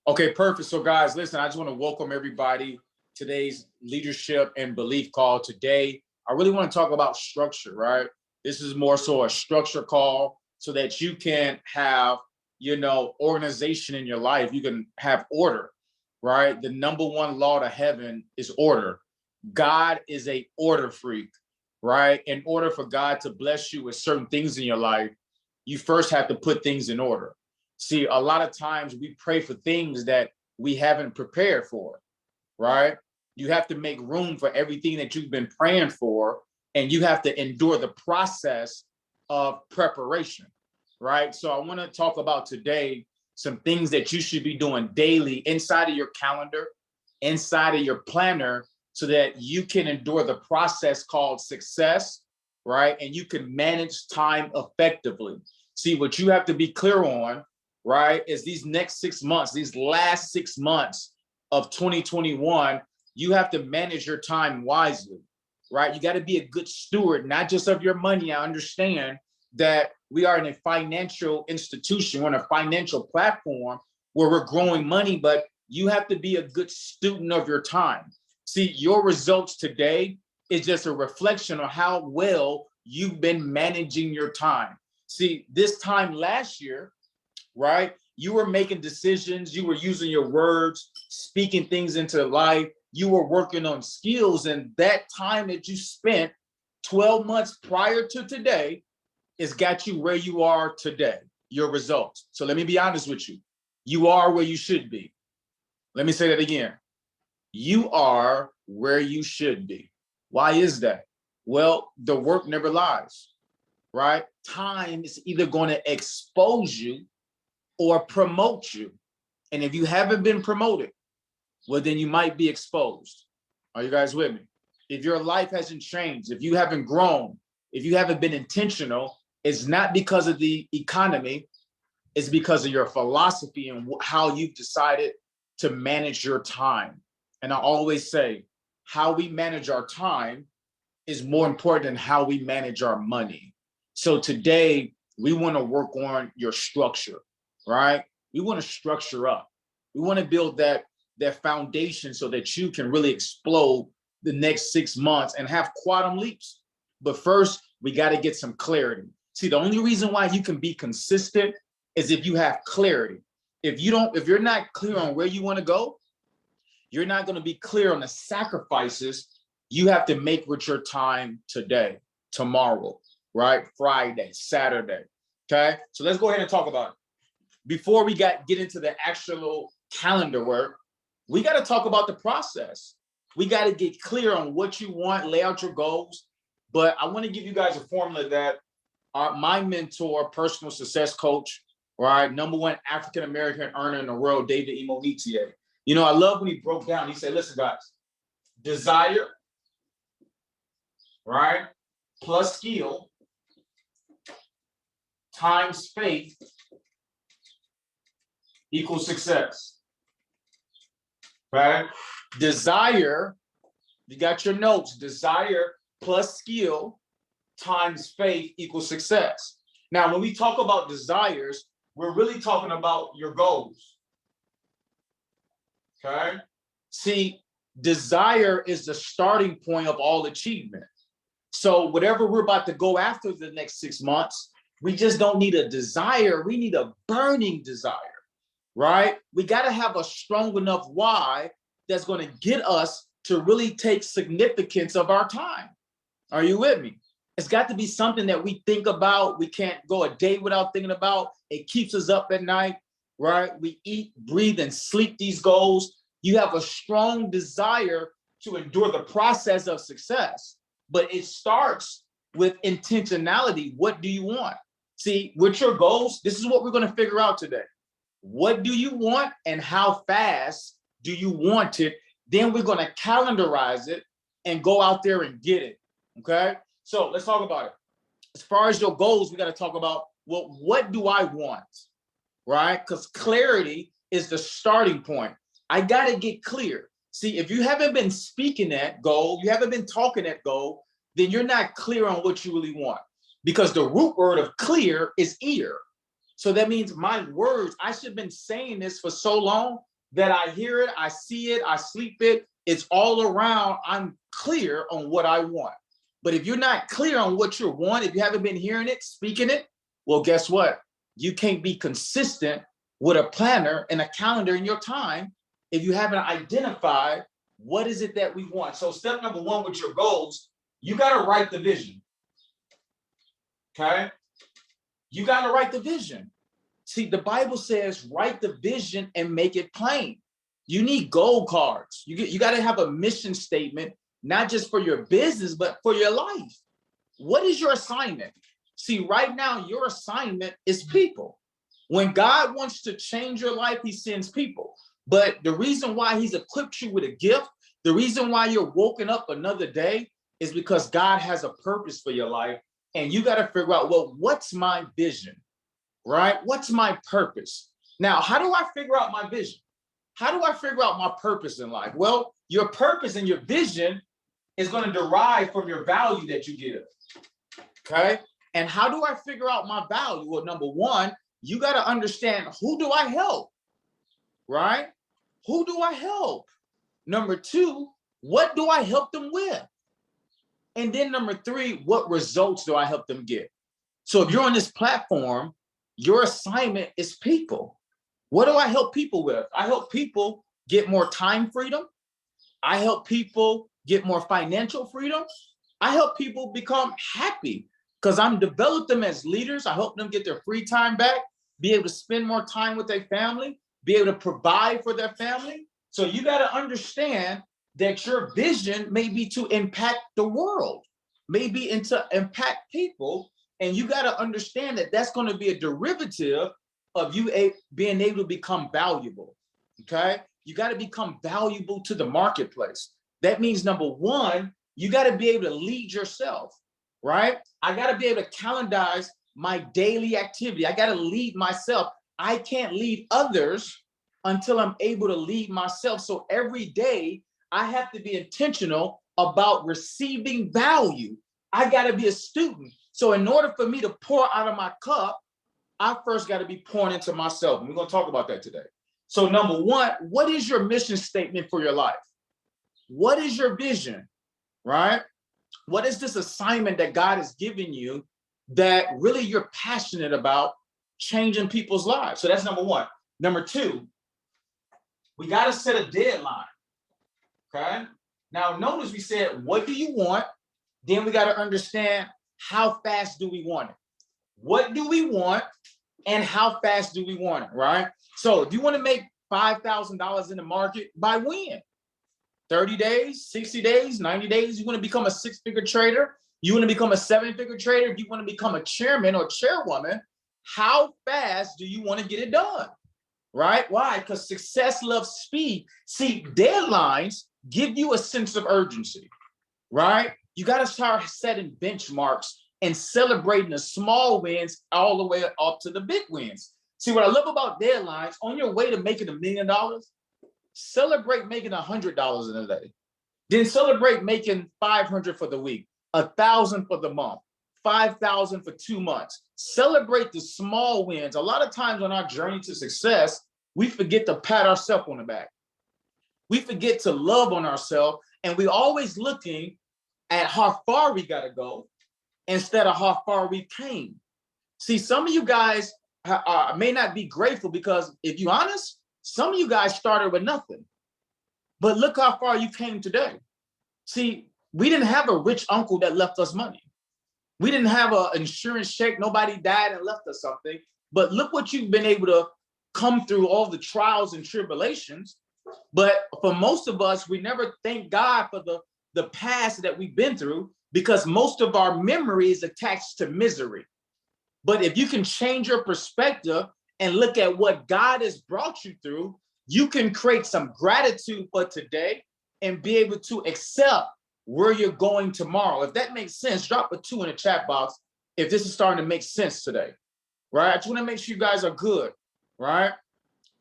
Okay, perfect. So, guys, listen, I just want to welcome everybody today's leadership and belief call. Today, I really want to talk about structure, right? This is more so a structure call so that you can have, organization in your life. You can have order, right? The number one law to heaven is order. God is a order freak, right? In order for God to bless you with certain things in your life, you first have to put things in order. See, a lot of times we pray for things that we haven't prepared for, right? You have to make room for everything that you've been praying for, and you have to endure the process of preparation, right? So I want to talk about today some things that you should be doing daily inside of your calendar, inside of your planner, so that you can endure the process called success, right? And you can manage time effectively. See, what you have to be clear on, right, is these next 6 months, these last 6 months of 2021, you have to manage your time wisely, right? You got to be a good steward, not just of your money. I understand that we are in a financial institution, we're on a financial platform where we're growing money, but you have to be a good student of your time. See, your results today is just a reflection of how well you've been managing your time. See, this time last year, right? You were making decisions, you were using your words, speaking things into life, you were working on skills, and that time that you spent 12 months prior to today has got you where you are today, your results. So let me be honest with you. You are where you should be. Let me say that again. You are where you should be. Why is that? Well, the work never lies, right? Time is either going to expose you or promote you. And if you haven't been promoted, well, then you might be exposed. Are you guys with me? If your life hasn't changed, if you haven't grown, if you haven't been intentional, it's not because of the economy, it's because of your philosophy and how you've decided to manage your time. And I always say, how we manage our time is more important than how we manage our money. So today, we want to work on your structure, right? We want to structure up. We want to build that foundation so that you can really explode the next 6 months and have quantum leaps. But first, we got to get some clarity. See, the only reason why you can be consistent is if you have clarity. If you're not clear on where you want to go, you're not going to be clear on the sacrifices you have to make with your time today, tomorrow, right? Friday, Saturday. Okay. So let's go ahead and talk about it. Before we get into the actual calendar work, we got to talk about the process. We got to get clear on what you want, lay out your goals. But I want to give you guys a formula that my mentor, personal success coach, right, #1 African American earner in the world, David Imonitie. I love when he broke down. He said, listen, guys, desire, right, plus skill times faith equals success. Right? Desire, you got your notes, desire plus skill times faith equals success. Now, when we talk about desires, we're really talking about your goals. Okay? See, desire is the starting point of all achievement. So whatever we're about to go after the next 6 months, we just don't need a desire. We need a burning desire, right? We got to have a strong enough why that's going to get us to really take significance of our time. Are you with me? It's got to be something that we think about. We can't go a day without thinking about. It keeps us up at night, right? We eat, breathe, and sleep these goals. You have a strong desire to endure the process of success, but it starts with intentionality. What do you want? See, with your goals, this is what we're going to figure out today. What do you want and how fast do you want it? Then we're going to calendarize it and go out there and get it. Okay. So let's talk about it. As far as your goals, we got to talk about, well, what do I want? Right? Because clarity is the starting point. I got to get clear. See, if you haven't been speaking that goal, you haven't been talking that goal, then you're not clear on what you really want. Because the root word of clear is ear. So that means my words, I should have been saying this for so long that I hear it, I see it, I sleep it. It's all around. I'm clear on what I want. But if you're not clear on what you want, if you haven't been hearing it, speaking it, well, guess what? You can't be consistent with a planner and a calendar in your time if you haven't identified what is it that we want. So step number one with your goals, you got to write the vision. Okay? You got to write the vision. See, the Bible says write the vision and make it plain. You need goal cards. You got to have a mission statement, not just for your business, but for your life. What is your assignment? See, right now, your assignment is people. When God wants to change your life, he sends people. But the reason why he's equipped you with a gift, the reason why you're woken up another day is because God has a purpose for your life. And you got to figure out, well, what's my vision, right? What's my purpose? Now, how do I figure out my vision? How do I figure out my purpose in life? Well, your purpose and your vision is going to derive from your value that you give, okay? And how do I figure out my value? Well, number one, you got to understand, who do I help, right? Who do I help? Number two, what do I help them with? And then number three, what results do I help them get? So if you're on this platform, your assignment is people. What do I help people with? I help people get more time freedom. I help people get more financial freedom. I help people become happy because I'm developing them as leaders. I help them get their free time back, be able to spend more time with their family, be able to provide for their family. So you got to understand that your vision may be to impact the world, maybe to impact people. And you got to understand that that's going to be a derivative of you being able to become valuable, okay? You got to become valuable to the marketplace. That means, number one, you got to be able to lead yourself, right? I got to be able to calendarize my daily activity. I got to lead myself. I can't lead others until I'm able to lead myself. So every day, I have to be intentional about receiving value. I got to be a student. So in order for me to pour out of my cup, I first got to be pouring into myself. And we're going to talk about that today. So number one, what is your mission statement for your life? What is your vision, right? What is this assignment that God has given you that really you're passionate about changing people's lives? So that's number one. Number two, we got to set a deadline, okay? Now, notice we said, what do you want? Then we got to understand, how fast do we want it? What do we want and how fast do we want it, right? So if you want to make $5,000 in the market, by when? 30 days, 60 days, 90 days? You want to become a six-figure trader? You want to become a seven-figure trader? If you want to become a chairman or chairwoman, how fast do you want to get it done, right? Why? Because success loves speed. See, deadlines give you a sense of urgency, right? You got to start setting benchmarks and celebrating the small wins all the way up to the big wins. See, what I love about deadlines, on your way to making $1 million, celebrate making $100 in a day. Then celebrate making $500 for the week, $1,000 for the month, $5,000 for 2 months. Celebrate the small wins. A lot of times on our journey to success, we forget to pat ourselves on the back. We forget to love on ourselves, and we're always looking at how far we got to go instead of how far we came. See, some of you guys may not be grateful because, if you're honest, some of you guys started with nothing. But look how far you came today. See, we didn't have a rich uncle that left us money. We didn't have an insurance check. Nobody died and left us something. But look what you've been able to come through, all the trials and tribulations. But for most of us, we never thank God for the past that we've been through, because most of our memory is attached to misery. But if you can change your perspective and look at what God has brought you through, you can create some gratitude for today and be able to accept where you're going tomorrow. If that makes sense, drop a 2 in the chat box if this is starting to make sense today, right? I just want to make sure you guys are good, right?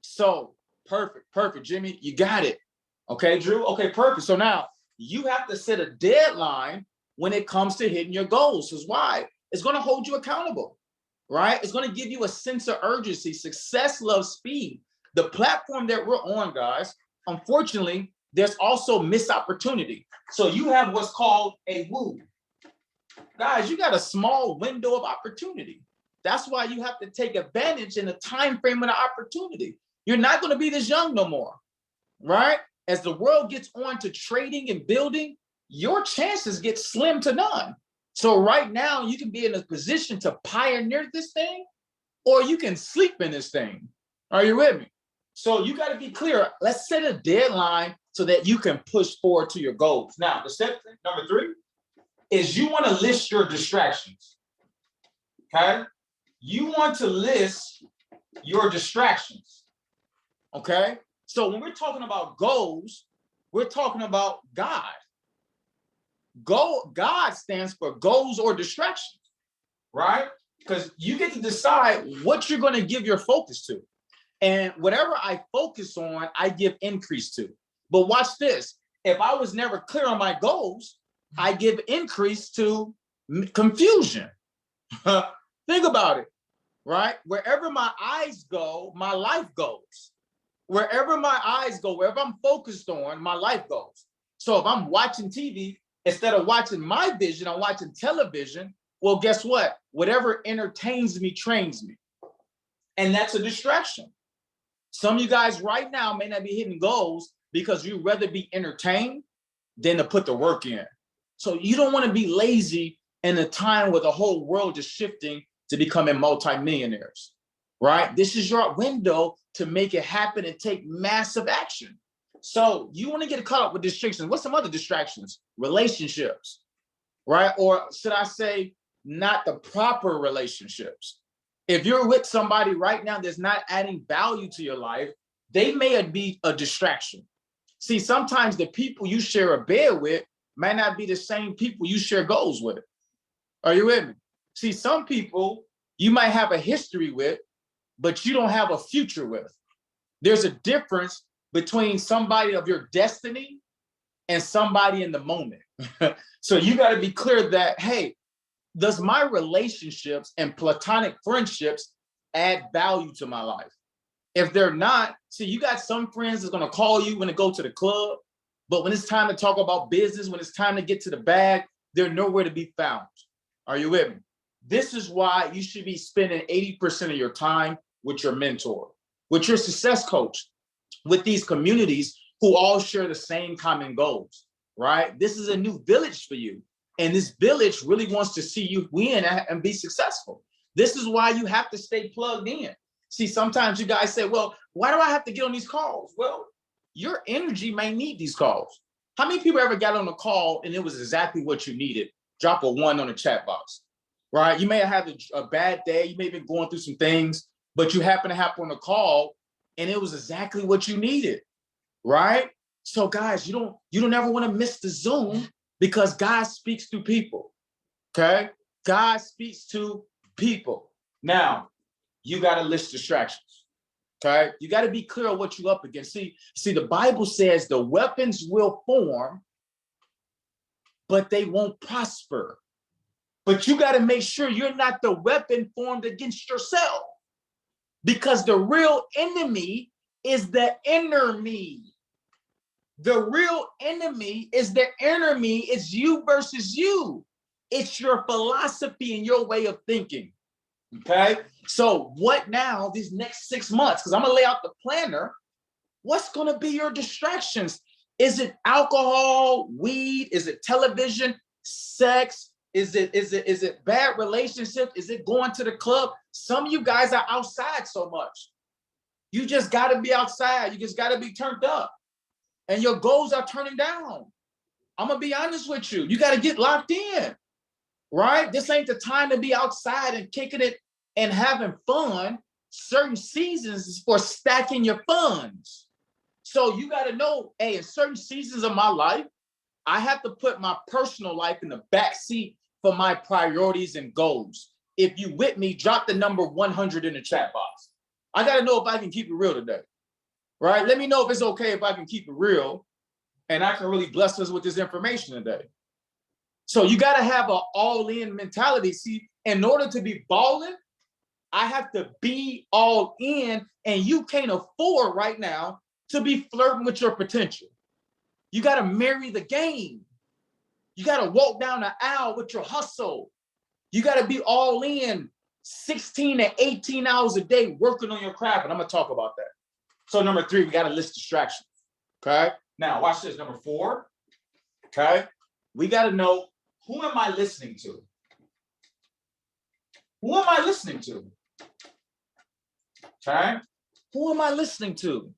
So perfect, Jimmy, you got it. Okay, Drew, okay, perfect. So now you have to set a deadline when it comes to hitting your goals. Because why? It's going to hold you accountable. right? It's going to give you a sense of urgency. Success loves speed. The platform that we're on, guys, unfortunately, there's also missed opportunity. So you have what's called a woo. Guys, you got a small window of opportunity. That's why you have to take advantage in the time frame of the opportunity. You're not going to be this young no more, right? As the world gets on to trading and building, your chances get slim to none. So right now, you can be in a position to pioneer this thing, or you can sleep in this thing. Are you with me? So you got to be clear. Let's set a deadline so that you can push forward to your goals. Now, the step number 3 is you want to list your distractions. Okay? You want to list your distractions. Okay? So when we're talking about goals, we're talking about God. God stands for goals or distractions, right? Because you get to decide what you're going to give your focus to. And whatever I focus on, I give increase to. But watch this. If I was never clear on my goals, I give increase to confusion. Think about it, right? Wherever my eyes go, my life goes. Wherever my eyes go, wherever I'm focused on, my life goes. So if I'm watching TV, instead of watching my vision, I'm watching television. Well, guess what? Whatever entertains me trains me. And that's a distraction. Some of you guys right now may not be hitting goals because you'd rather be entertained than to put the work in. So you don't want to be lazy in a time where the whole world is shifting to becoming multimillionaires, right? This is your window to make it happen and take massive action. So you want to get caught up with distractions. What's some other distractions? Relationships, right? Or should I say not the proper relationships? If you're with somebody right now that's not adding value to your life, they may be a distraction. See, sometimes the people you share a bed with might not be the same people you share goals with. Are you with me? See, some people you might have a history with, but you don't have a future with. There's a difference between somebody of your destiny and somebody in the moment. So you got to be clear that, hey, does my relationships and platonic friendships add value to my life? If they're not, see, you got some friends that's going to call you when they go to the club, but when it's time to talk about business, when it's time to get to the bag, they're nowhere to be found. Are you with me? This is why you should be spending 80% of your time with your mentor, with your success coach, with these communities who all share the same common goals, right? This is a new village for you. And this village really wants to see you win and be successful. This is why you have to stay plugged in. See, sometimes you guys say, well, why do I have to get on these calls? Well, your energy may need these calls. How many people ever got on a call and it was exactly what you needed? Drop a 1 on the chat box, right? You may have had a bad day. You may have been going through some things, but you happen to happen on a call and it was exactly what you needed, right? So guys, you don't ever want to miss the Zoom because God speaks through people, okay? God speaks to people. Now, you got to list distractions, okay? You got to be clear on what you're up against. See, the Bible says the weapons will form, but they won't prosper. But you got to make sure you're not the weapon formed against yourself, because the real enemy is the inner me. The real enemy is the enemy. It's you versus you. It's your philosophy and your way of thinking. Okay. So what now these next 6 months? Because I'm going to lay out the planner. What's going to be your distractions? Is it alcohol, weed? Is it television, sex? Is it bad relationships? Is it going to the club? Some of you guys are outside so much. You just got to be outside. You just got to be turned up. And your goals are turning down. I'm going to be honest with you. You got to get locked in, right? This ain't the time to be outside and kicking it and having fun. Certain seasons is for stacking your funds. So you got to know, hey, in certain seasons of my life, I have to put my personal life in the back seat for my priorities and goals. If you with me, drop the number 100 in the chat box. I got to know if I can keep it real today, right? Let me know if it's okay if I can keep it real and I can really bless us with this information today. So you got to have an all-in mentality. See, in order to be balling, I have to be all in, and you can't afford right now to be flirting with your potential. You got to marry the game. You got to walk down the aisle with your hustle. You got to be all in 16 to 18 hours a day working on your craft. And I'm going to talk about that. So number 3, we got to list distractions. Okay. Now watch this. Number 4. Okay. We got to know, who am I listening to? Who am I listening to? Okay. Who am I listening to?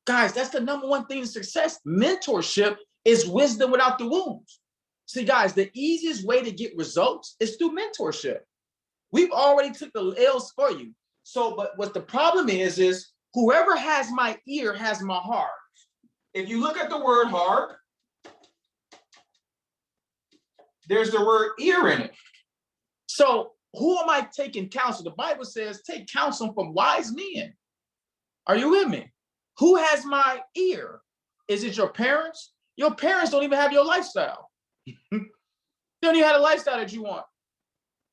Guys, that's the number one thing to success. Mentorship is wisdom without the wounds. See, guys, the easiest way to get results is through mentorship. We've already took the L's for you. So, but what the problem is whoever has my ear has my heart. If you look at the word heart, there's the word ear in it. So who am I taking counsel? The Bible says, take counsel from wise men. Are you with me? Who has my ear? Is it your parents? Your parents don't even have your lifestyle. They don't even have the lifestyle that you want.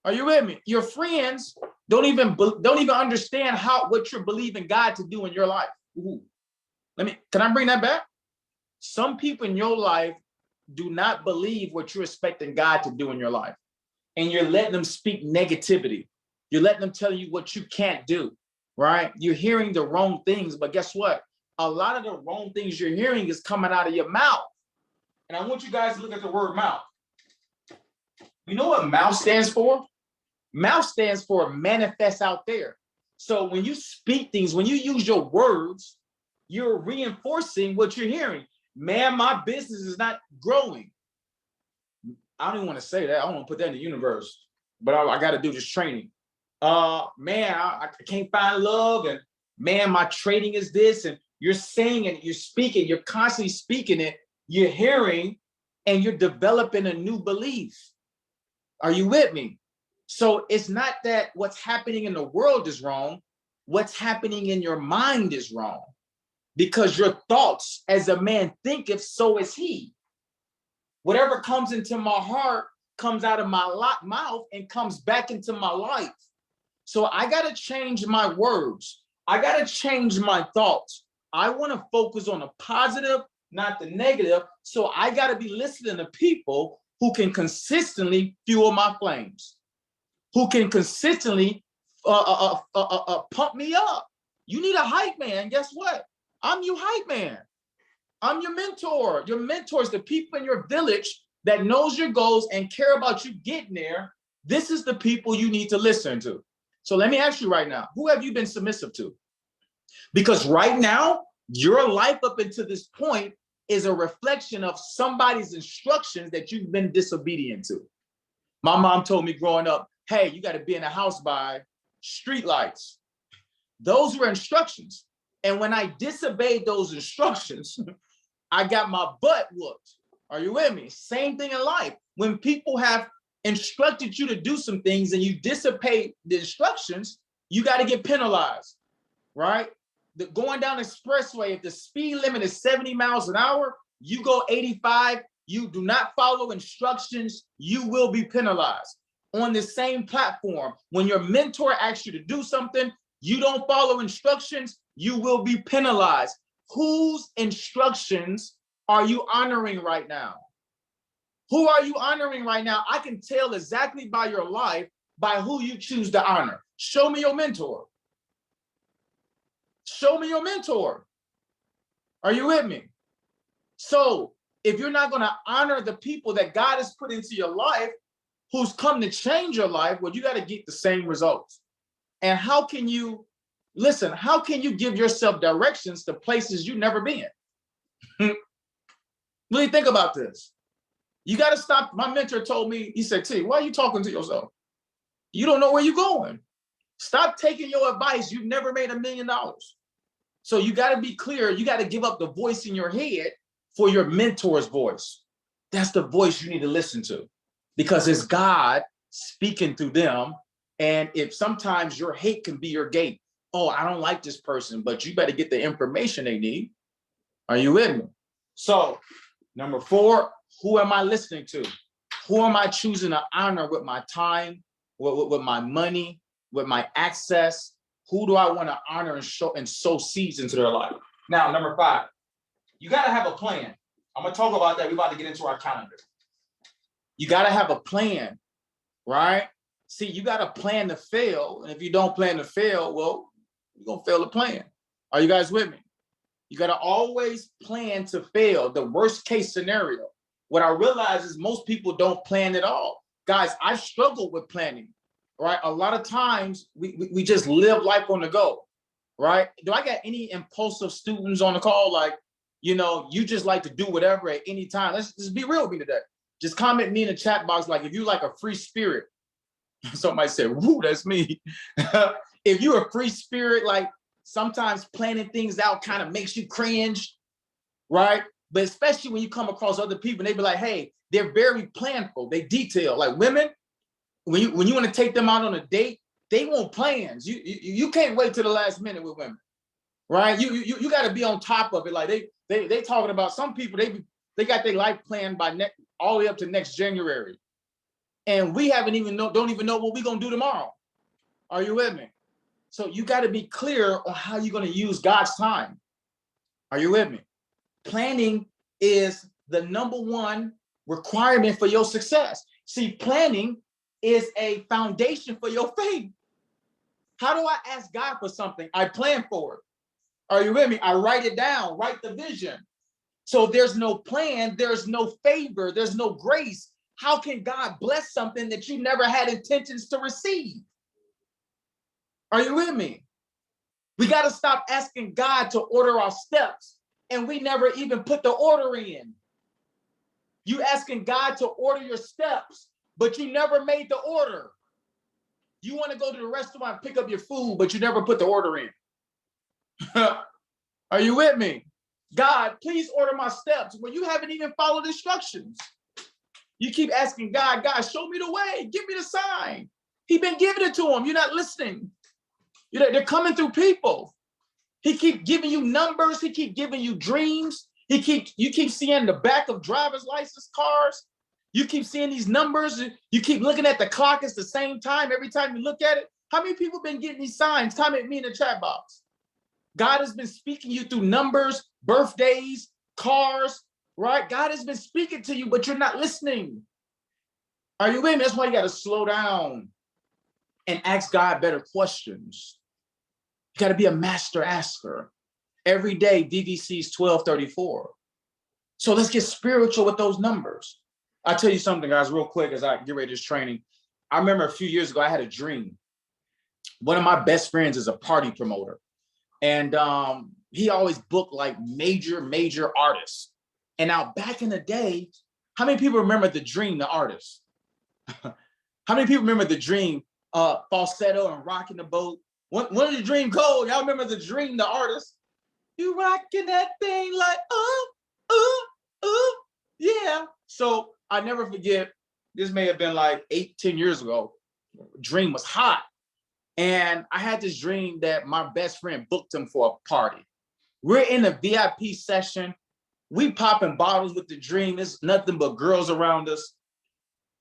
Are you with me? Your friends don't even understand what you're believing God to do in your life. Ooh. Can I bring that back? Some people in your life do not believe what you're expecting God to do in your life. And you're letting them speak negativity. You're letting them tell you what you can't do, right? You're hearing the wrong things, but guess what? A lot of the wrong things you're hearing is coming out of your mouth. And I want you guys to look at the word mouth. You know what mouth stands for? Mouth stands for manifest out there. So when you speak things, when you use your words, you're reinforcing what you're hearing. Man, my business is not growing. I don't even want to say that. I don't want to put that in the universe, but I got to do this training. Man, I can't find love. And man, my trading is this. And you're saying it, you're speaking, you're constantly speaking it, you're hearing, and you're developing a new belief. Are you with me? So it's not that what's happening in the world is wrong. What's happening in your mind is wrong. Because your thoughts, as a man thinketh, so is he. Whatever comes into my heart comes out of my mouth and comes back into my life. So I got to change my words. I got to change my thoughts. I want to focus on the positive, not the negative. So I got to be listening to people who can consistently fuel my flames, who can consistently pump me up. You need a hype man. Guess what? I'm your hype man. I'm your mentor. Your mentor is the people in your village that knows your goals and care about you getting there. This is the people you need to listen to. So let me ask you right now, who have you been submissive to? Because right now, your life up until this point is a reflection of somebody's instructions that you've been disobedient to. My mom told me growing up, hey, you got to be in the house by street lights. Those were instructions. And when I disobeyed those instructions, I got my butt whooped. Are you with me? Same thing in life. When people have instructed you to do some things and you disobey the instructions, you got to get penalized, right? Going down the expressway, if the speed limit is 70 miles an hour, you go 85, you do not follow instructions, you will be penalized. On the same platform, when your mentor asks you to do something, you don't follow instructions, you will be penalized. Whose instructions are you honoring right now? Who are you honoring right now? I can tell exactly by your life, by who you choose to honor. Show me your mentor. Show me your mentor. Are you with me? So if you're not going to honor the people that God has put into your life, who's come to change your life, well, you got to get the same results. And how can you, listen, how can you give yourself directions to places you've never been? Really think about this. You got to stop. My mentor told me, he said, T, why are you talking to yourself? You don't know where you're going. Stop taking your advice. You've never made $1 million. So you got to be clear. You got to give up the voice in your head for your mentor's voice. That's the voice you need to listen to, because it's God speaking through them. And if sometimes your hate can be your gate. Oh, I don't like this person, but you better get the information they need. Are you with me? So number 4, who am I listening to? Who am I choosing to honor with my time, with my money, with my access? Who do I want to honor and sow seeds into their life? Now, number 5, you got to have a plan. I'm going to talk about that. We're about to get into our calendar. You got to have a plan, right? See, you got to plan to fail. And if you don't plan to fail, well, you're going to fail the plan. Are you guys with me? You got to always plan to fail, the worst case scenario. What I realize is most people don't plan at all. Guys, I've struggled with planning, right? A lot of times we just live life on the go, right? Do I got any impulsive students on the call? Like, you know, you just like to do whatever at any time. Let's just be real with me today. Just comment me in the chat box, like, if you like a free spirit. Somebody said, woo, that's me. If you're a free spirit, like sometimes planning things out kind of makes you cringe, right? But especially when you come across other people and they be like, hey, they're very planful. They detail. Like women, when you want to take them out on a date, they want plans. You can't wait till the last minute with women, right? You got to be on top of it. Like they talking about, some people, they got their life planned by all the way up to next January. And we don't even know what we're going to do tomorrow. Are you with me? So you got to be clear on how you're going to use God's time. Are you with me? Planning is the #1 requirement for your success. See, planning is a foundation for your faith. How do I ask God for something? I plan for it. Are you with me? I write it down, write the vision. So there's no plan, there's no favor, there's no grace. How can God bless something that you never had intentions to receive? Are you with me? We got to stop asking God to order our steps, and we never even put the order in. You asking God to order your steps, but you never made the order. You want to go to the restaurant, pick up your food, but you never put the order in. Are you with me? God, please order my steps. Well, you haven't even followed instructions. You keep asking God, God, show me the way. Give me the sign. He's been giving it to him. You're not listening. They're coming through people. He keep giving you numbers. He keep giving you dreams. You keep seeing the back of driver's license cars. You keep seeing these numbers. You keep looking at the clock. It's the same time every time you look at it. How many people been getting these signs? Comment me in the chat box. God has been speaking to you through numbers, birthdays, cars, right? God has been speaking to you, but you're not listening. Are you with me? That's why you got to slow down and ask God better questions. You got to be a master asker. Every day, DVC's 1234. So let's get spiritual with those numbers. I'll tell you something, guys, real quick as I get ready to this training. I remember a few years ago, I had a dream. One of my best friends is a party promoter. And he always booked like major artists. And now back in the day, how many people remember The Dream, the artist? How many people remember The Dream, Falsetto and Rocking the Boat? When did The Dream go? Y'all remember The Dream, the artist? You rocking that thing like, yeah. So I never forget, this may have been like 8-10 years ago. Dream was hot. And I had this dream that my best friend booked him for a party. We're in a VIP session. We popping bottles with The Dream. There's nothing but girls around us.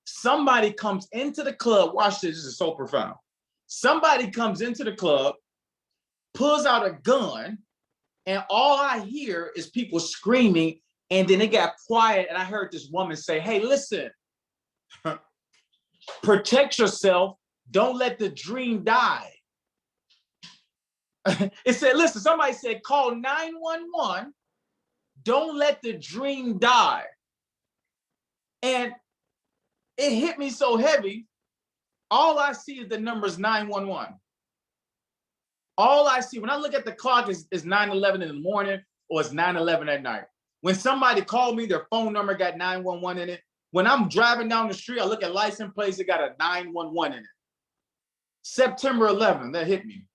Somebody comes into the club. Watch this. This is so profound. Somebody comes into the club, pulls out a gun, and all I hear is people screaming. And then it got quiet. And I heard this woman say, hey, listen, protect yourself. Don't let the dream die. It said, listen, somebody said, call 911. Don't let the dream die. And it hit me so heavy. All I see is the numbers 911. All I see when I look at the clock is 9:11 in the morning or it's 9:11 at night. When somebody called me, their phone number got 911 in it. When I'm driving down the street, I look at license plates, it got a 911 in it. September 11th, that hit me.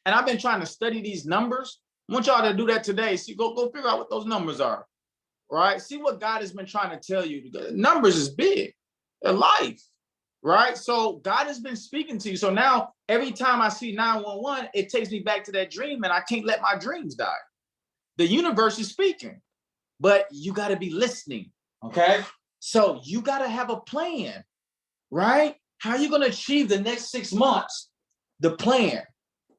And I've been trying to study these numbers. I want y'all to do that today. See, go figure out what those numbers are, right? See what God has been trying to tell you. Numbers is big, they're life, right? So God has been speaking to you. So now every time I see 911, it takes me back to that dream, and I can't let my dreams die. The universe is speaking, but you got to be listening, okay? So you got to have a plan, right? How are you going to achieve the next 6 months? the plan,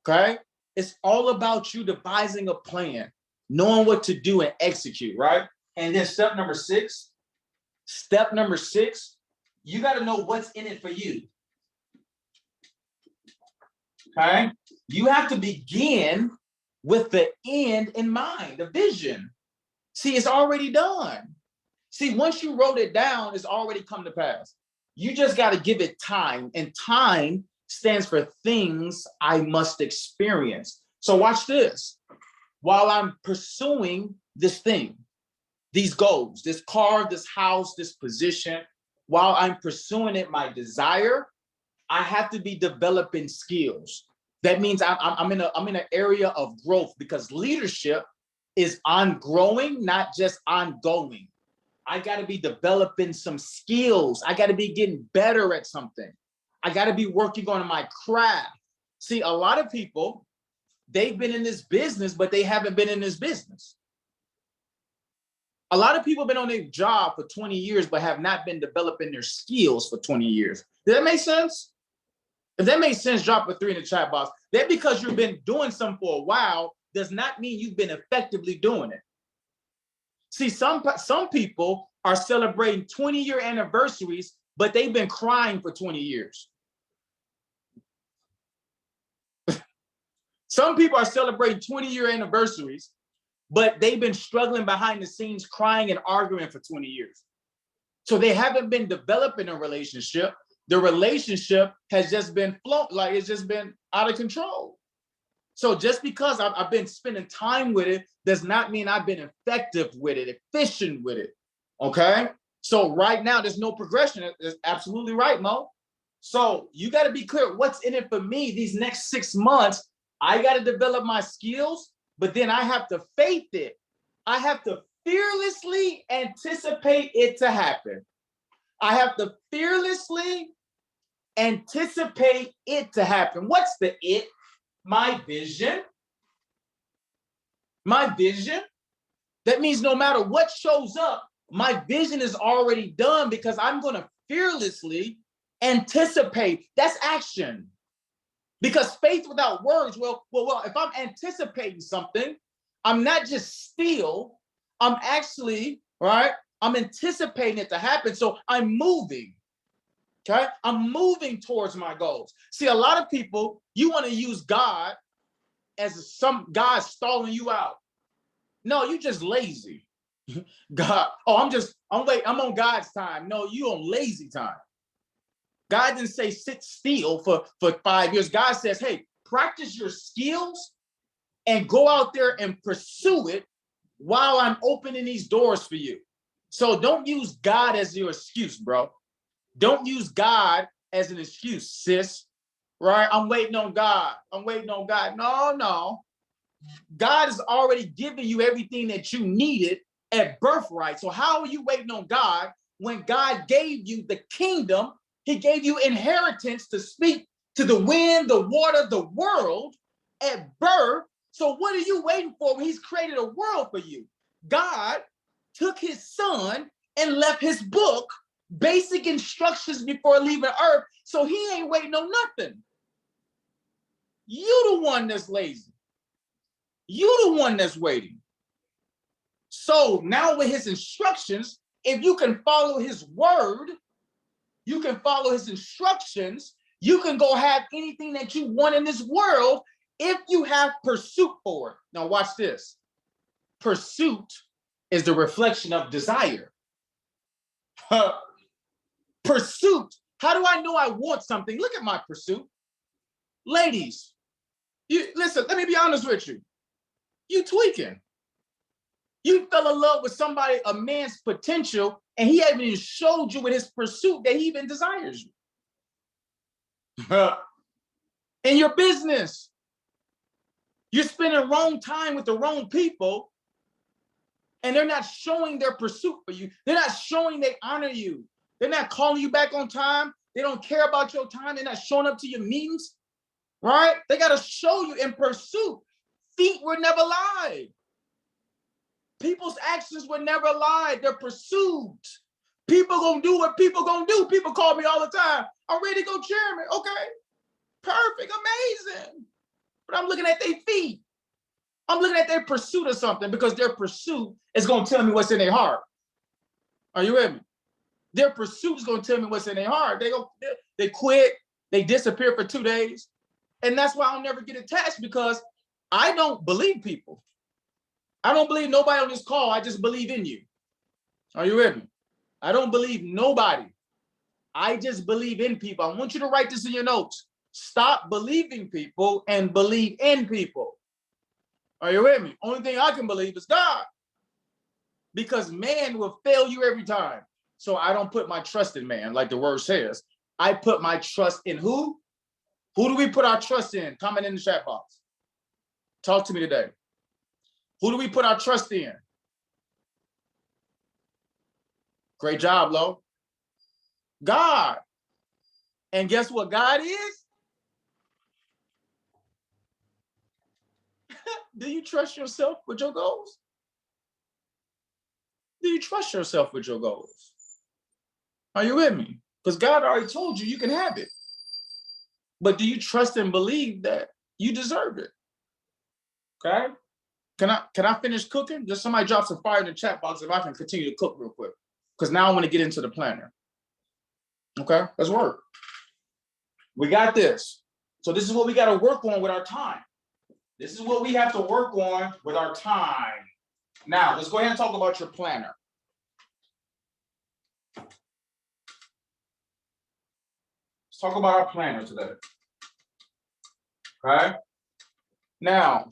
okay? It's all about you devising a plan, knowing what to do and execute, right? And then step number six, you got to know what's in it for you. Okay? You have to begin with the end in mind, the vision. See, it's already done. See, once you wrote it down, it's already come to pass. You just got to give it time, and time stands for things I must experience. So watch this. While I'm pursuing this thing, these goals, this car, this house, this position, while I'm pursuing it, my desire, I have to be developing skills. That means I'm in an area of growth, because leadership is on growing, not just ongoing. I got to be developing some skills. I got to be getting better at something. I got to be working on my craft. See, a lot of people, they've been in this business, but they haven't been in this business. A lot of people have been on their job for 20 years, but have not been developing their skills for 20 years. Does that make sense? If that makes sense, drop a 3 in the chat box. That because you've been doing something for a while does not mean you've been effectively doing it. See, some people are celebrating 20-year anniversaries, but they've been crying for 20 years. Some people are celebrating 20-year anniversaries, but they've been struggling behind the scenes, crying and arguing for 20 years. So they haven't been developing a relationship. The relationship has just been it's just been out of control. So just because I've been spending time with it does not mean I've been effective with it, efficient with it, okay? So right now, there's no progression. That's absolutely right, Mo. So you got to be clear what's in it for me these next 6 months. I got to develop my skills, but then I have to faith it. I have to fearlessly anticipate it to happen. I have to fearlessly anticipate it to happen. What's the it? My vision. My vision. That means no matter what shows up, my vision is already done, because I'm going to fearlessly anticipate. That's action. Because faith without words, well, if I'm anticipating something, I'm not just still, I'm actually, right? I'm anticipating it to happen. So I'm moving. Okay, I'm moving towards my goals. See, a lot of people, you want to use God as some God stalling you out. No, you just lazy. God, I'm on God's time. No, you on lazy time. God didn't say sit still for 5 years. God says, hey, practice your skills and go out there and pursue it while I'm opening these doors for you. So don't use God as your excuse, bro. Don't use God as an excuse, sis, right? I'm waiting on God. I'm waiting on God. No. God has already given you everything that you needed at birthright. So how are you waiting on God when God gave you the kingdom? He gave you inheritance to speak to the wind, the water, the world at birth. So what are you waiting for when he's created a world for you? God took his son and left his book, basic instructions before leaving earth. So he ain't waiting on nothing. You the one that's lazy. You the one that's waiting. So now with his instructions, if you can follow his word, you can follow his instructions, you can go have anything that you want in this world if you have pursuit for it. Now watch this. Pursuit is the reflection of desire. Pursuit. How do I know I want something? Look at my pursuit. Ladies, you listen, let me be honest with you. You tweaking. You fell in love with somebody, a man's potential, and he haven't even showed you with his pursuit that he even desires you. In your business, you're spending wrong time with the wrong people, and they're not showing their pursuit for you. They're not showing they honor you. They're not calling you back on time. They don't care about your time. They're not showing up to your meetings, right? They got to show you in pursuit. Feet were never lied. People's actions were never lied. They're pursued. People gonna do what people gonna do. People call me all the time. I'm ready to go chairman. Okay. perfect, amazing. But I'm looking at their feet. I'm looking at their pursuit of something because their pursuit is going to tell me what's in their heart. Are you with me? Their pursuit is going to tell me what's in their heart. They quit. They disappear for 2 days. And that's why I'll never get attached, because I don't believe people. I don't believe nobody on this call. I just believe in you. Are you with me? I don't believe nobody. I just believe in people. I want you to write this in your notes. Stop believing people and believe in people. Are you with me? Only thing I can believe is God, because man will fail you every time. So I don't put my trust in man, like the word says. I put my trust in who? Who do we put our trust in? Comment in the chat box. Talk to me today. Who do we put our trust in? Great job, Lo. God. And guess what God is? Do you trust yourself with your goals? Do you trust yourself with your goals? Are you with me? Because God already told you can have it. But do you trust and believe that you deserve it? Okay? Can I finish cooking? Just somebody drop some fire in the chat box if I can continue to cook real quick. Because now I want to get into the planner. Okay, let's work. We got this. So this is what we got to work on with our time. This is what we have to work on with our time. Now, let's go ahead and talk about your planner. Let's talk about our planner today. Okay? Now,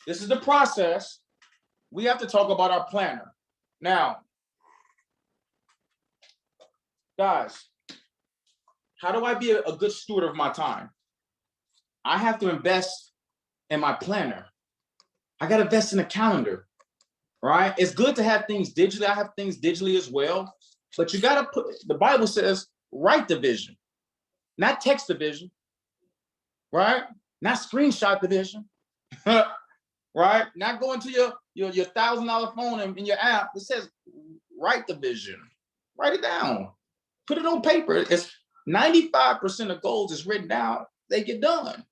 this is the process. We have to talk about our planner. Now, guys, how do I be a good steward of my time? I have to invest in my planner. I got to invest in a calendar, right? It's good to have things digitally. I have things digitally as well, but you got to put, the Bible says, write the vision, not text the vision, right? Not screenshot the vision, right? Not go into your $1,000 phone and in your app. It says, write the vision, write it down, put it on paper. It's 95% of goals is written down, they get done.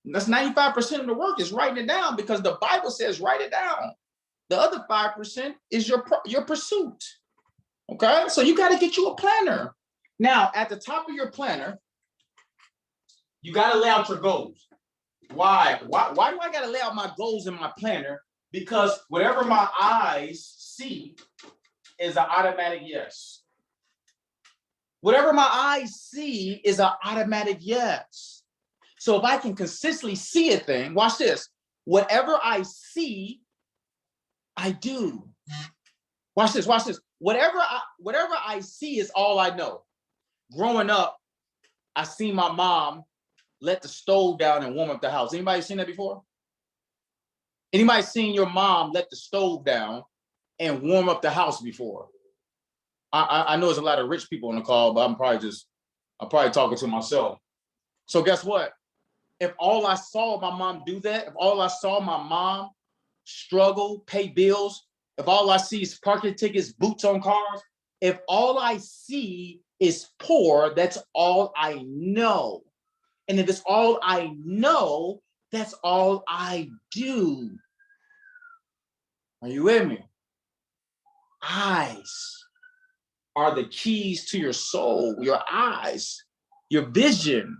That's 95% of the work is writing it down, because the Bible says write it down. The other 5% is your pursuit. Okay, so you got to get you a planner. Now, at the top of your planner, you got to lay out your goals. Why do I got to lay out my goals in my planner? Because whatever my eyes see is an automatic yes. Whatever my eyes see is an automatic yes. So if I can consistently see a thing, watch this. Whatever I see, I do. Watch this, watch this. Whatever I see is all I know. Growing up, I seen my mom let the stove down and warm up the house. Anybody seen that before? Anybody seen your mom let the stove down and warm up the house before? I know there's a lot of rich people on the call, but I'm probably talking to myself. So guess what? If all I saw my mom do that, if all I saw my mom struggle, pay bills, if all I see is parking tickets, boots on cars, if all I see is poor, that's all I know. And if it's all I know, that's all I do. Are you with me? Eyes are the keys to your soul, your eyes, your vision.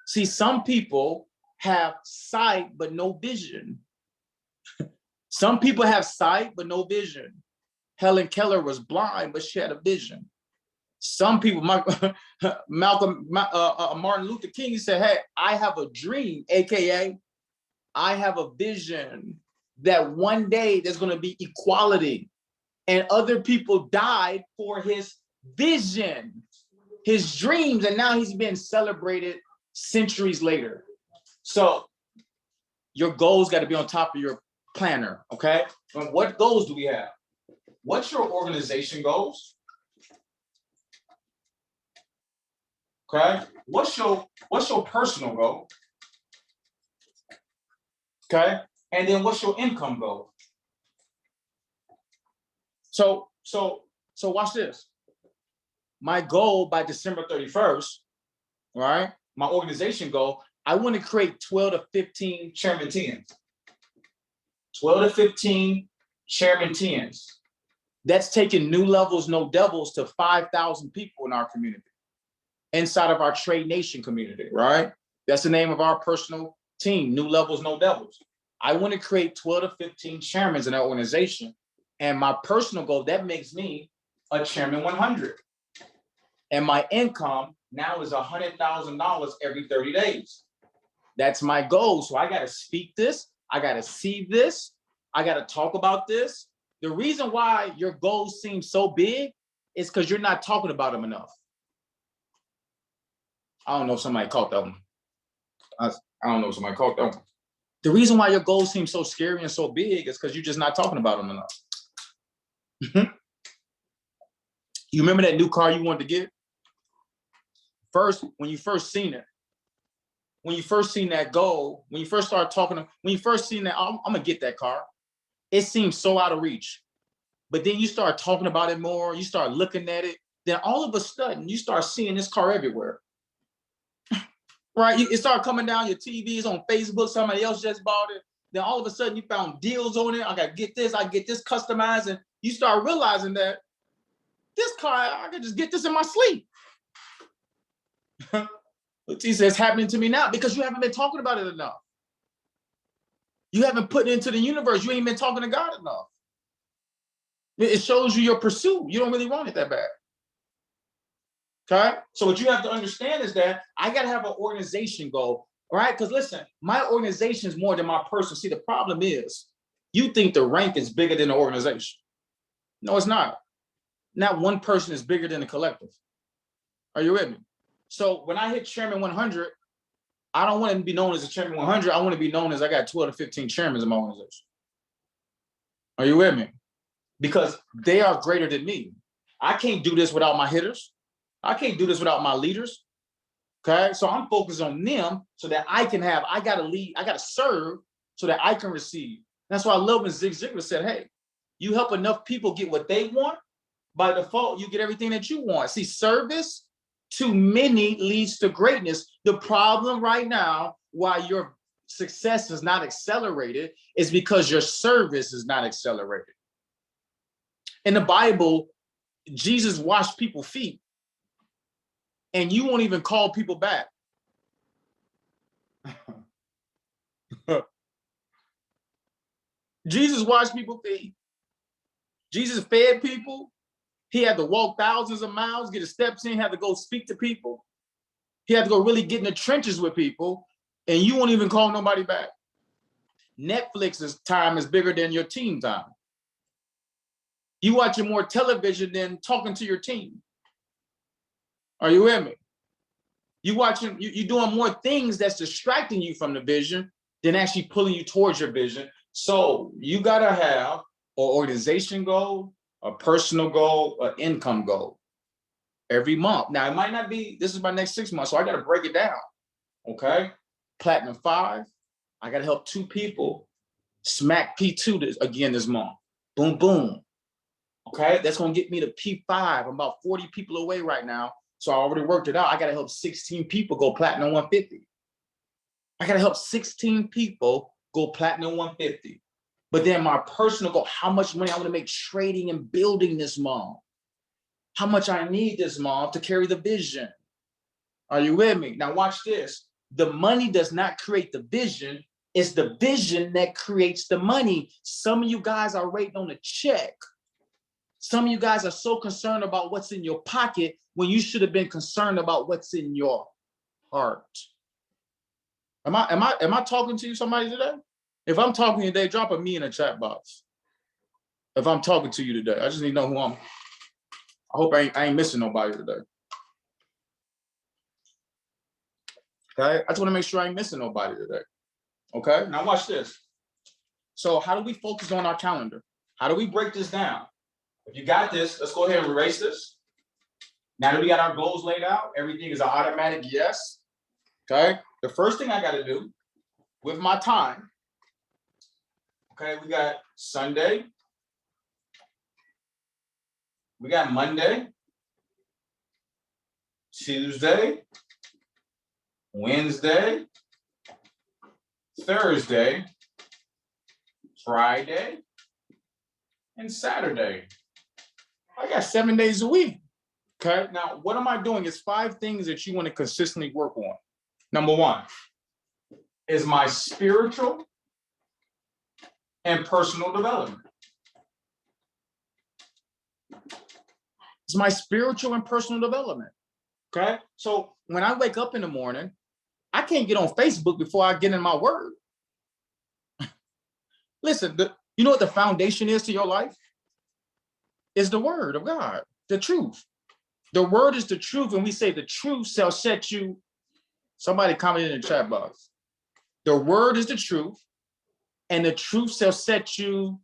See, some people have sight, but no vision. Some people have sight, but no vision. Helen Keller was blind, but she had a vision. Some people, Martin Luther King, he said, hey, I have a dream, AKA, I have a vision that one day there's going to be equality. And other people died for his vision, his dreams, and now he's been celebrated centuries later. So your goals got to be on top of your planner, okay? And what goals do we have? What's your organization goals? Okay. What's your personal goal? Okay. And then what's your income goal? So watch this. My goal by December 31st, right, my organization goal, I want to create 12 to 15 chairman 10s. 12 to 15 chairman 10s. That's taking New Levels, No Devils to 5,000 people in our community, inside of our Trade Nation community, right? That's the name of our personal team, New Levels, No Devils. I want to create 12 to 15 chairmen in that organization. And my personal goal, that makes me a chairman 100. And my income now is $100,000 every 30 days. That's my goal. So I got to speak this. I got to see this. I got to talk about this. The reason why your goals seem so big is because you're not talking about them enough. I don't know if somebody caught that one. I don't know if somebody caught that one. The reason why your goals seem so scary and so big is because you're just not talking about them enough. You remember that new car you wanted to get? First, when you first seen it, when you first seen that goal, when you first started talking, when you first seen that, I'm gonna get that car, it seemed so out of reach. But then you start talking about it more, you start looking at it, then all of a sudden you start seeing this car everywhere. Right? It started coming down your TVs on Facebook, somebody else just bought it. Then all of a sudden you found deals on it. I gotta get this, I get this customized, and you start realizing that this car, I could just get this in my sleep. Leticia, it's happening to me now because you haven't been talking about it enough. You haven't put it into the universe. You ain't been talking to God enough. It shows you your pursuit. You don't really want it that bad. Okay? So what you have to understand is that I got to have an organization goal, all right? Because listen, my organization is more than my person. See, the problem is you think the rank is bigger than the organization. No, it's not. Not one person is bigger than the collective. Are you with me? So when I hit Chairman 100, I don't want to be known as a Chairman 100. I want to be known as I got 12 to 15 chairmen in my organization. Are you with me? Because they are greater than me. I can't do this without my hitters. I can't do this without my leaders. Okay, so I'm focused on them so that I can have, I got to lead, I got to serve so that I can receive. That's why I love when Zig Ziglar said, hey, you help enough people get what they want, by default, you get everything that you want. See, service to many leads to greatness. The problem right now, why your success is not accelerated, is because your service is not accelerated. In the Bible, Jesus washed people's feet, and you won't even call people back. Jesus washed people's feet. Jesus fed people. He had to walk thousands of miles, get his steps in, had to go speak to people. He had to go really get in the trenches with people, and you won't even call nobody back. Netflix's time is bigger than your team time. You watching more television than talking to your team. Are you with me? You watching, you doing more things that's distracting you from the vision than actually pulling you towards your vision. So you gotta have an organization goal, a personal goal, an income goal every month. Now it might not be, this is my next 6 months, so I gotta break it down, okay? Platinum 5, I gotta help 2 people smack P2 again this month. Boom, boom. Okay, that's gonna get me to P5. I'm about 40 people away right now. So I already worked it out. I gotta help 16 people go platinum 150. I gotta help 16 people go platinum 150. But then my personal goal, how much money I want to make trading and building this month. How much I need this month to carry the vision. Are you with me? Now watch this. The money does not create the vision. It's the vision that creates the money. Some of you guys are waiting on a check. Some of you guys are so concerned about what's in your pocket when you should have been concerned about what's in your heart. Am I talking to you, somebody today? If I'm talking to you today, drop a me in the chat box. If I'm talking to you today, I just need to know who I hope I ain't missing nobody today. Okay, I just want to make sure I ain't missing nobody today. Okay, now watch this. So how do we focus on our calendar? How do we break this down? If you got this, let's go ahead and erase this. Now that we got our goals laid out, everything is an automatic yes. Okay, the first thing I got to do with my time, okay, we got Sunday, we got Monday, Tuesday, Wednesday, Thursday, Friday, and Saturday. I got 7 days a week. Okay. Now, what am I doing? It's 5 things that you want to consistently work on. Number 1 is my spiritual and personal development. It's my spiritual and personal development. Okay. So when I wake up in the morning, I can't get on Facebook before I get in my word. Listen, you know what the foundation is to your life? Is the word of God, the truth. The word is the truth, and we say the truth shall set you. Somebody commented in the chat box. The word is the truth, and the truth shall set you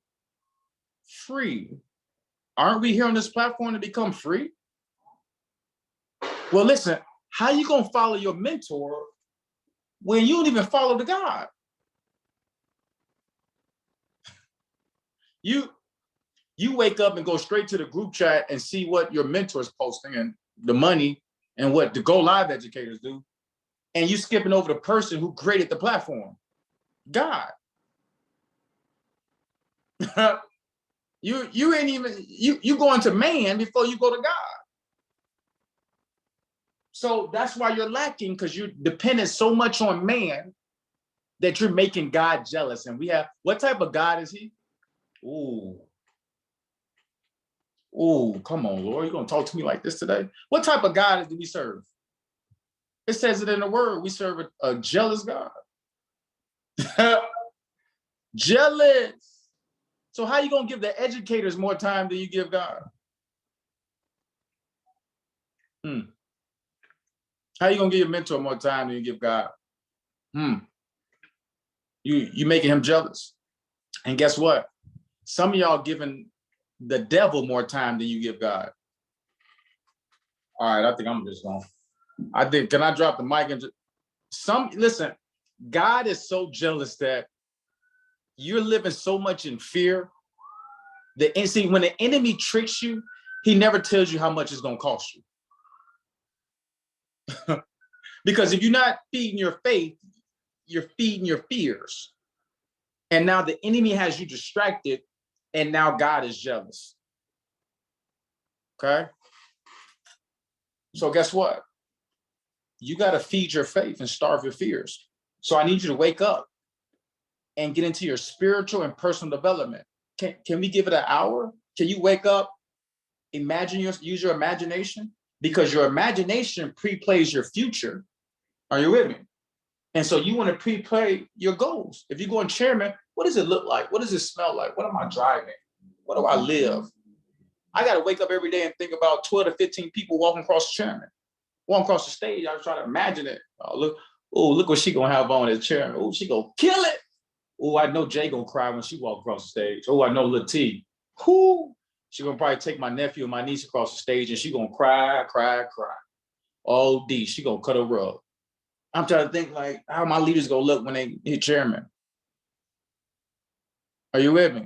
free. Aren't we here on this platform to become free? Well, listen, how you gonna follow your mentor when you don't even follow the God? You wake up and go straight to the group chat and see what your mentor is posting and the money and what the Go Live educators do. And you skipping over the person who created the platform, God. you ain't even, you going to man before you go to God. So that's why you're lacking, because you're dependent so much on man that you're making God jealous. And we have, what type of God is he? Ooh, come on, Lord. You're going to talk to me like this today? What type of God do we serve? It says it in the word. We serve a jealous God. Jealous. So how you going to give the educators more time than you give God? How you going to give your mentor more time than you give God? You making him jealous. And guess what? Some of y'all giving the devil more time than you give God. All right, I think I'm just going. Can I drop the mic and listen, God is so jealous that you're living so much in fear. And see, when the enemy tricks you, he never tells you how much it's going to cost you. Because if you're not feeding your faith, you're feeding your fears. And now the enemy has you distracted, and now God is jealous. Okay? So guess what? You got to feed your faith and starve your fears. So I need you to wake up and get into your spiritual and personal development. Can we give it an hour? Can you wake up, use your imagination? Because your imagination pre-plays your future. Are you with me? And so you want to pre-play your goals. If you're going chairman, what does it look like? What does it smell like? What am I driving? What do I live? I got to wake up every day and think about 12 to 15 people walking across the chairman. Walking across the stage, I was trying to imagine it. Look what she gonna have on as chairman. Oh, she gonna kill it. Oh, I know Jay gonna cry when she walk across the stage. Oh, I know Lil T. She gonna probably take my nephew and my niece across the stage and she gonna cry. Oh, D, she gonna cut a rug. I'm trying to think like how my leaders gonna look when they hit chairman. Are you with me?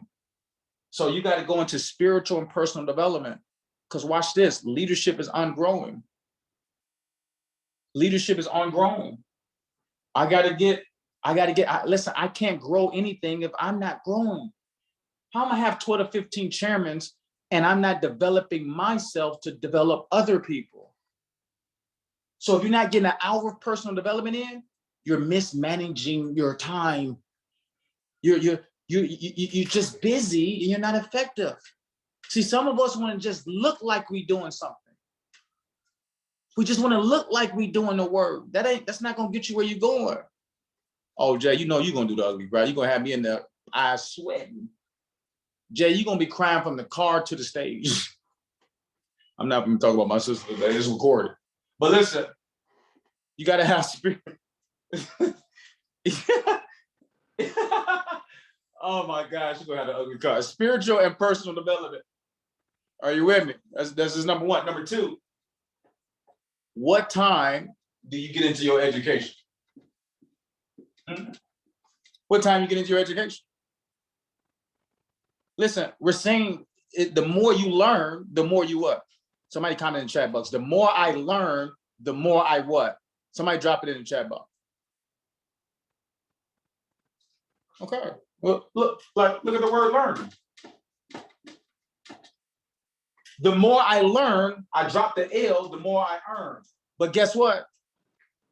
So you got to go into spiritual and personal development, because watch this, leadership is ongoing. Leadership is ongoing. Listen, I can't grow anything if I'm not growing. How am I have 12 to 15 chairmen and I'm not developing myself to develop other people? So if you're not getting an hour of personal development in, you're mismanaging your time. You're just busy and you're not effective. See, some of us want to just look like we're doing something. We just want to look like we're doing the work. That's not gonna get you where you're going. Oh, Jay, you know you're gonna do the ugly, right? You're gonna have me in the eyes sweating. Jay, you're gonna be crying from the car to the stage. I'm not gonna talk about my sister today, it's recorded. But listen, you gotta have spirit. Oh my gosh, you're gonna have the ugly car. Spiritual and personal development. Are you with me? That's number 1. Number 2, what time do you get into your education? What time you get into your education? Listen, we're saying the more you learn, the more you what? Somebody comment in the chat box. The more I learn, the more I what? Somebody drop it in the chat box. Okay. Well, look at the word learn. The more I learn, I drop the L, the more I earn. But guess what?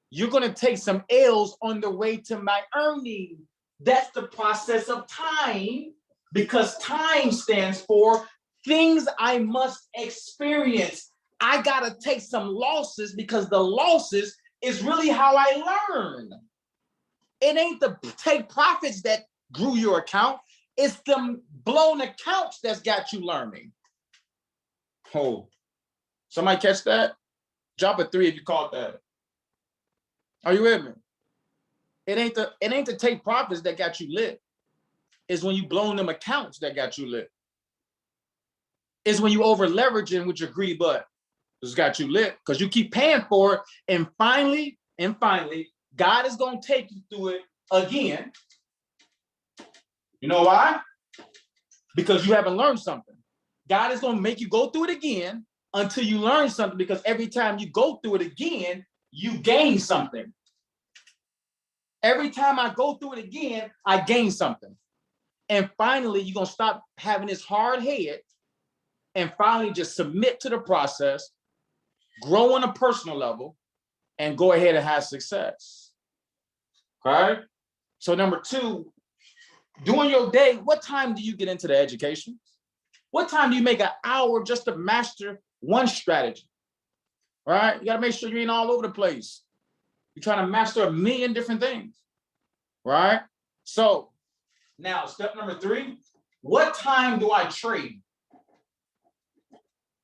You're going to take some L's on the way to my earning. That's the process of time, because time stands for things I must experience. I got to take some losses, because the losses is really how I learn. It ain't the take profits that grew your account. It's the blown accounts that's got you learning. Oh, somebody catch that? Drop a 3 if you caught that. Are you with me? It ain't the take profits that got you lit. It's when you blown them accounts that got you lit. It's when you over leveraging with your greedy butt. It's got you lit because you keep paying for it. And finally, God is going to take you through it again. You know why? Because you haven't learned something. God is going to make you go through it again until you learn something, because every time you go through it again, you gain something. Every time I go through it again, I gain something. And finally, you're going to stop having this hard head and finally just submit to the process, grow on a personal level, and go ahead and have success. Okay? So number 2, during your day, what time do you get into the education? What time do you make an hour just to master one strategy? All right? You got to make sure you ain't all over the place. You're trying to master a million different things. Right? So now step number 3, what time do I trade?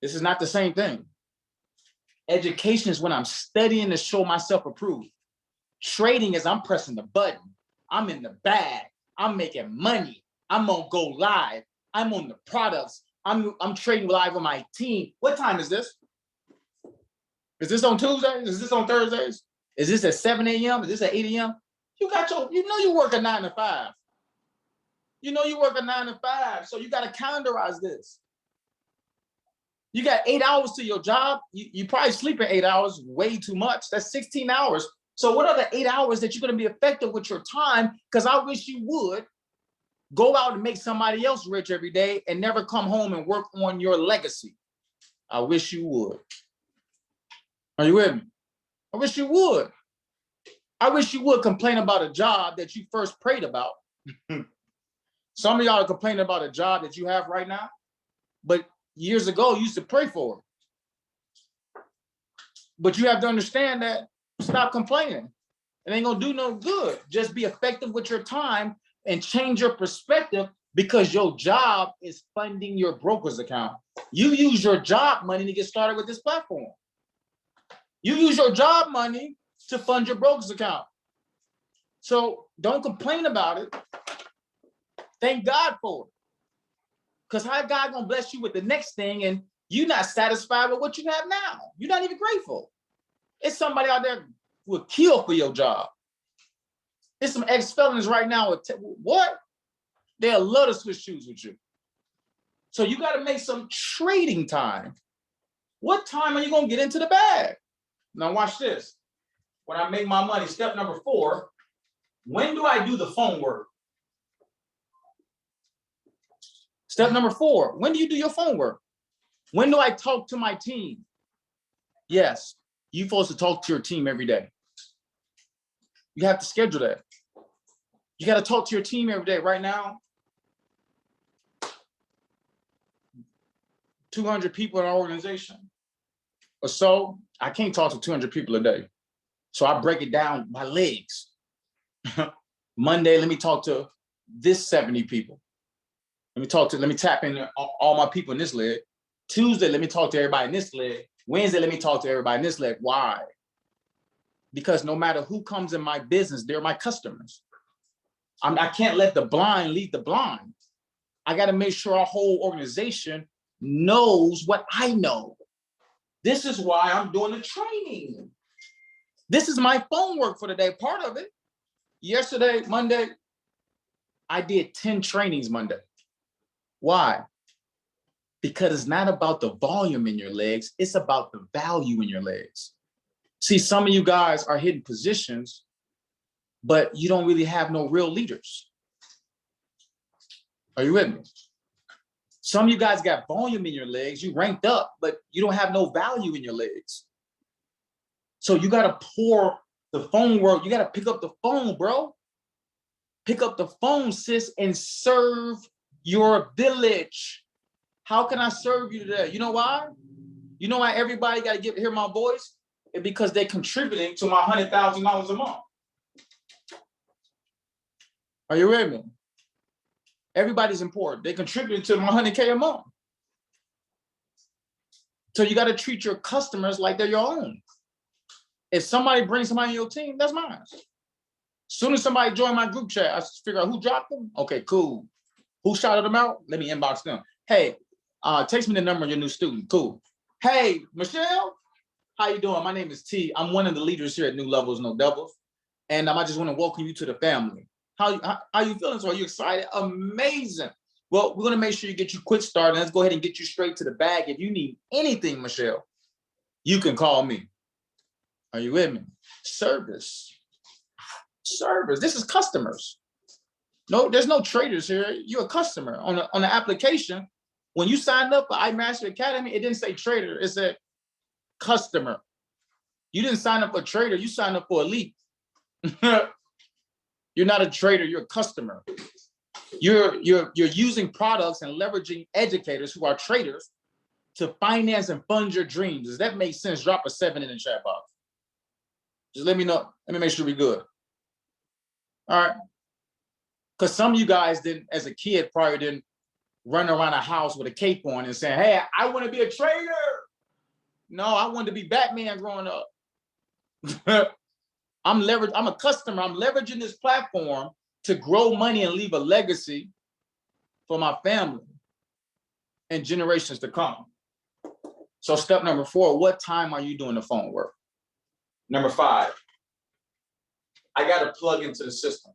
This is not the same thing. Education is when I'm studying to show myself approved. Trading is I'm pressing the button. I'm in the bag. I'm making money. I'm on go live. I'm on the products. I'm trading live with my team. What time is this? Is this on Tuesdays? Is this on Thursdays? Is this at 7 a.m.? Is this at 8 a.m.? You know you work a 9 to 5. You know you work a 9 to 5. So you got to calendarize this. You got 8 hours to your job. You probably sleep in 8 hours, way too much. That's 16 hours. So what are the 8 hours that you're going to be effective with your time? Because I wish you would go out and make somebody else rich every day and never come home and work on your legacy. I wish you would. Are you with me? I wish you would. I wish you would complain about a job that you first prayed about. Some of y'all are complaining about a job that you have right now, but years ago you used to pray for it. But you have to understand that, stop complaining. It ain't gonna do no good. Just be effective with your time and change your perspective, because your job is funding your broker's account. You use your job money to get started with this platform. You use your job money to fund your broker's account. So don't complain about it. Thank God for it. Because how God gonna bless you with the next thing and you're not satisfied with what you have now? You're not even grateful. It's somebody out there who will kill for your job. There's some ex-felons right now. What? They'll love to switch shoes with you. So you got to make some trading time. What time are you gonna get into the bag? Now watch this. When I make my money, step number 4, when do I do the phone work? Step number 4, when do you do your phone work? When do I talk to my team? Yes, you're supposed to talk to your team every day. You have to schedule that. You got to talk to your team every day. Right now, 200 people in our organization or so. I can't talk to 200 people a day. So I break it down by legs. Monday, let me talk to this 70 people. Let me tap in all my people in this leg. Tuesday, let me talk to everybody in this leg. Wednesday, let me talk to everybody in this leg. Why? Because no matter who comes in my business, they're my customers. I can't let the blind lead the blind. I got to make sure our whole organization knows what I know. This is why I'm doing the training. This is my phone work for the day, part of it. Yesterday, Monday, I did 10 trainings Monday. Why? Because it's not about the volume in your legs, it's about the value in your legs. See, some of you guys are hitting positions, but you don't really have no real leaders. Are you with me? Some of you guys got volume in your legs. You ranked up, but you don't have no value in your legs. So you got to pour the phone work. You got to pick up the phone, bro. Pick up the phone, sis, and serve your village. How can I serve you today? You know why? You know why everybody got to hear my voice? It's because they're contributing to my $100,000 a month. Are you with me? Everybody's important. They contribute to my 100K a month. So you got to treat your customers like they're your own. If somebody brings somebody on your team, that's mine. As soon as somebody joined my group chat, I figure out who dropped them. Okay, cool. Who shouted them out? Let me inbox them. Hey, text me the number of your new student. Cool. Hey, Michelle, how you doing? My name is T. I'm one of the leaders here at New Levels, No Devils. And I just want to welcome you to the family. How you feeling? So are you excited? Amazing. Well, we're going to make sure you get you quick start. And let's go ahead and get you straight to the bag. If you need anything, Michelle, you can call me. Are you with me? Service. This is customers. No, there's no traders here. You're a customer. On the application, when you signed up for iMaster Academy, it didn't say trader. It said customer. You didn't sign up for trader. You signed up for elite. You're not a trader. You're a customer. You're using products and leveraging educators who are traders to finance and fund your dreams. Does that make sense? Drop a 7 in the chat box. Just let me know. Let me make sure we're good. All right. Because some of you guys didn't, as a kid, probably didn't run around a house with a cape on and saying, hey, I want to be a trader. No, I wanted to be Batman growing up. I'm a customer. I'm leveraging this platform to grow money and leave a legacy for my family and generations to come. So step number 4, what time are you doing the phone work? Number 5, I got to plug into the system.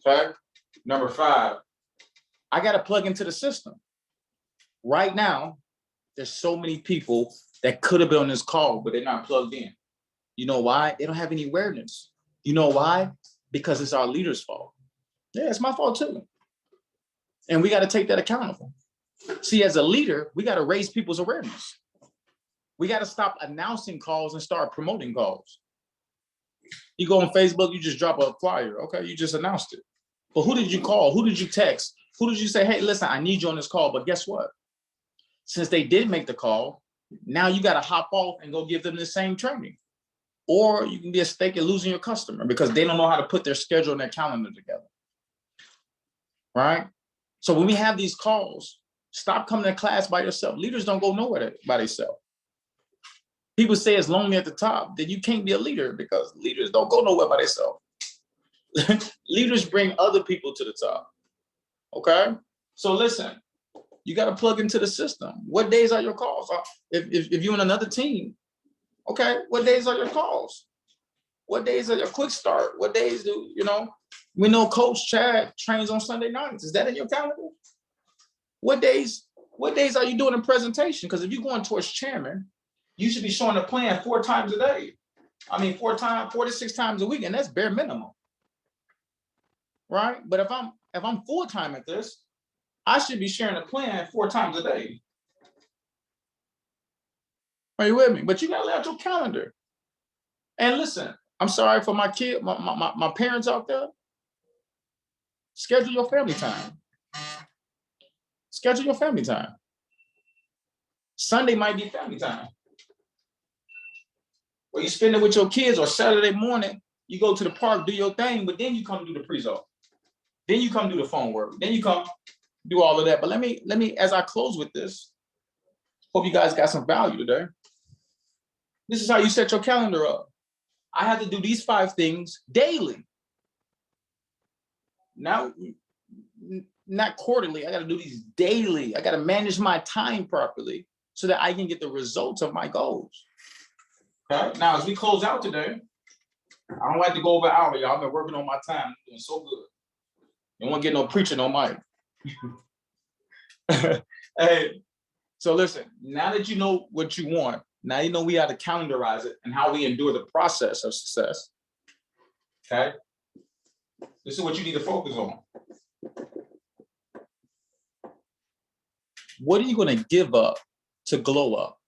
Okay. Number 5, I got to plug into the system. Right now, there's so many people that could have been on this call, but they're not plugged in. You know why? They don't have any awareness. You know why? Because it's our leaders' fault. Yeah, it's my fault too. And we got to take that accountable. See, as a leader, we got to raise people's awareness. We got to stop announcing calls and start promoting calls. You go on Facebook, you just drop a flyer. Okay, you just announced it. But who did you call? Who did you text? Who did you say, hey, listen, I need you on this call? But guess what? Since they did make the call, now you got to hop off and go give them the same training. Or you can be a stake at losing your customer because they don't know how to put their schedule and their calendar together. Right? So when we have these calls, stop coming to class by yourself. Leaders don't go nowhere by themselves. People say it's lonely at the top, then you can't be a leader because leaders don't go nowhere by themselves. Leaders bring other people to the top. Okay? So listen, you got to plug into the system. What days are your calls? If you're on another team, okay, what days are your calls? What days are your quick start? What days do, we know Coach Chad trains on Sunday nights. Is that in your calendar? What days are you doing a presentation? Because if you're going towards chairman, you should be showing a plan 4 times a day. I mean, 4 to 6 times a week, and that's bare minimum. Right? But if I'm full-time at this, I should be sharing a plan 4 times a day. Are you with me? But you gotta lay out your calendar. And listen, I'm sorry for my kid, my parents out there. Schedule your family time. Schedule your family time. Sunday might be family time. Or you spend it with your kids, or Saturday morning, you go to the park, do your thing, but then you come do the pre-zo. Then you come do the phone work. Then you come do all of that. But let me, as I close with this, hope you guys got some value today. This is how you set your calendar up. I have to do these 5 things daily. Now, not quarterly. I got to do these daily. I got to manage my time properly so that I can get the results of my goals. Okay. Now, as we close out today, I don't like to go over an hour, y'all. I've been working on my time. I'm doing so good. You don't want to get no preaching on mic. Hey, so listen, now that you know what you want, Now you know we have to calendarize it and how we endure the process of success. Okay? This is what you need to focus on. What are you going to give up to glow up?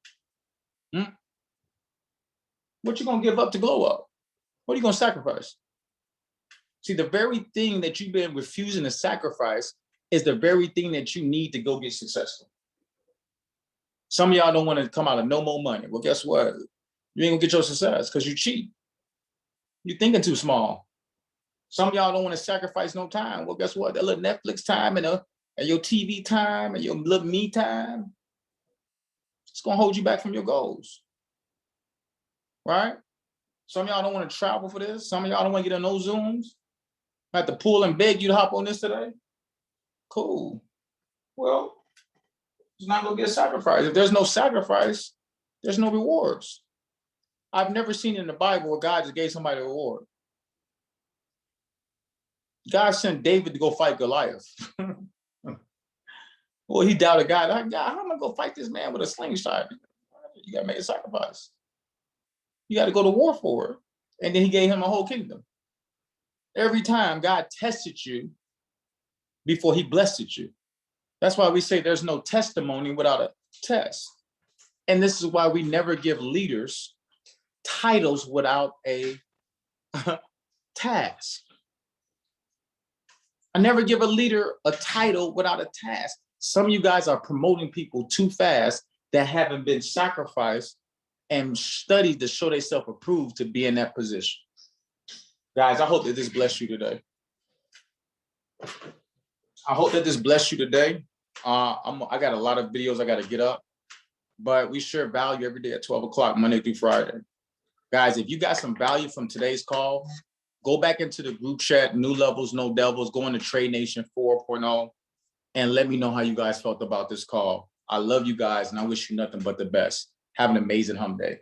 What you going to give up to glow up? What are you going to sacrifice? See, the very thing that you've been refusing to sacrifice is the very thing that you need to go get successful. Some of y'all don't want to come out of no more money. Well, guess what? You ain't gonna get your success because you cheat. You're thinking too small. Some of y'all don't want to sacrifice no time. Well, guess what? That little Netflix time and your TV time and your little me time, it's gonna hold you back from your goals. Right? Some of y'all don't want to travel for this. Some of y'all don't want to get on those Zooms. I have to pull and beg you to hop on this today. Cool. Well, it's not gonna be a sacrifice. If there's no sacrifice, there's no rewards. I've never seen in the Bible where God just gave somebody a reward. God sent David to go fight Goliath. Well, he doubted God. God, how am I gonna go fight this man with a slingshot? You gotta make a sacrifice. You got to go to war for it. And then he gave him a whole kingdom. Every time God tested you before he blessed you. That's why we say there's no testimony without a test. And this is why we never give leaders titles without a task. I never give a leader a title without a task. Some of you guys are promoting people too fast that haven't been sacrificed and studied to show themselves approved to be in that position. Guys, I hope that this blessed you today. I hope that this blessed you today. I got a lot of videos I got to get up, but we share value every day at 12 o'clock, Monday through Friday. Guys, if you got some value from today's call, go back into the group chat, New Levels, No Devils, go into Trade Nation 4.0, and let me know how you guys felt about this call. I love you guys, and I wish you nothing but the best. Have an amazing hump day.